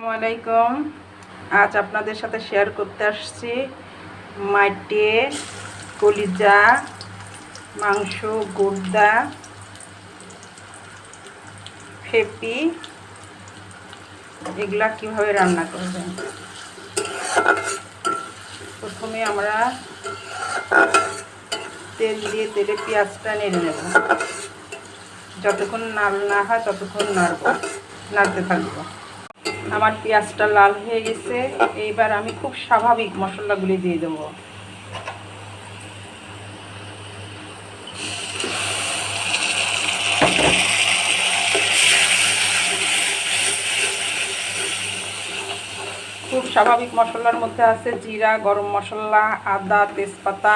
আসসালামু আলাইকুম। আজ আপনাদের সাথে শেয়ার করতে আসছি মাটে কলিজা মাংস গুর্দা ফেপি এগুলা কিভাবে রান্না করবেন। প্রথমে আমরা তেল দিয়ে তেলে পেঁয়াজটা নেড়ে নেব। যতক্ষণ লাল না হয় ততক্ষণ নাড়তে থাকবো। আমার পেঁয়াজটা লাল হয়ে গেছে। এইবার আমি খুব স্বাভাবিক মশলাগুলি দিয়ে দেব। খুব স্বাভাবিক মশলার মধ্যে আছে জিরা, গরম মশলা, আদা, তেজপাতা,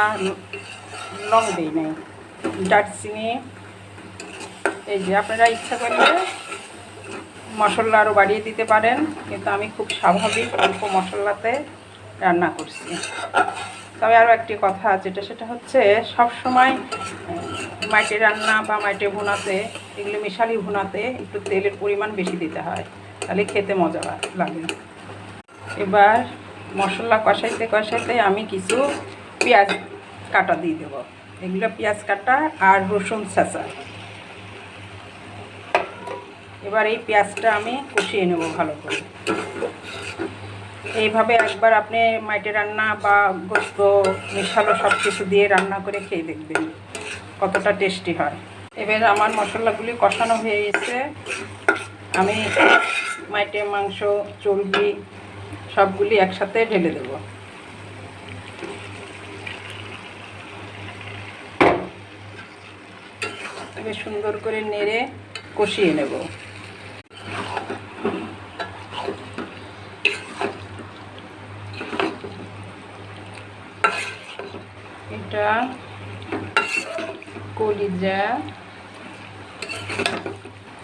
লং দিই নাই, দারচিনি। এই যে আপনারা ইচ্ছা করলে মশলা আরও বাড়িয়ে দিতে পারেন, কিন্তু আমি খুব স্বাভাবিক অল্প মশলাতে রান্না করছি। তবে আরও একটি কথা আছে, সেটা হচ্ছে সব সময় মাটে রান্না বা মাটে ভুনাতে, এগুলো মিশালি ভুনাতে একটু তেলের পরিমাণ বেশি দিতে হয়, তাহলে খেতে মজা লাগে। এবার মশলা কষাইতে কষাইতে আমি কিছু পেঁয়াজ কাটা দিয়ে দেবো। এগুলো পেঁয়াজ কাটা আর রসুন ছেঁচা। এবার এই পেঁয়াজটা আমি কষিয়ে নেব ভালো করে। এইভাবে একবার আপনি মাটে রান্না বা গোস্ত মিশালো সব কিছু দিয়ে রান্না করে খেয়ে দেখবেন কতটা টেস্টি হয়। এবার আমার মশলাগুলি কষানো হয়ে গেছে। আমি মাটে মাংস, চর্বি সবগুলি একসাথে ঢেলে দেব। এবার সুন্দর করে নেড়ে কষিয়ে নেব। এটা কলিজা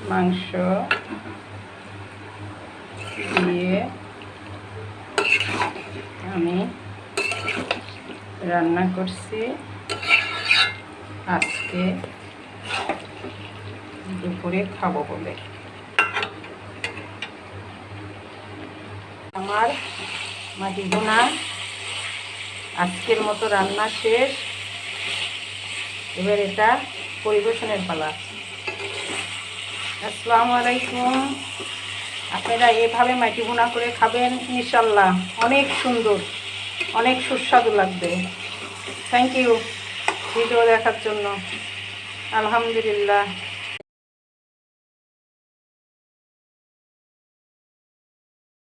মাংস দিয়ে আমি রান্না করছি আজকে দুপুরে খাবো বলে। আমার মাটি ভুনা আজকের মতো রান্না শেষ। এবার এটা পরিবেশনের পালা। আসসালামু আলাইকুম। আপনারা এভাবে মাটি ভুনা করে খাবেন, ইনশাল্লাহ অনেক সুন্দর, অনেক সুস্বাদু লাগবে। থ্যাংক ইউ ভিডিও দেখার জন্য। আলহামদুলিল্লাহ।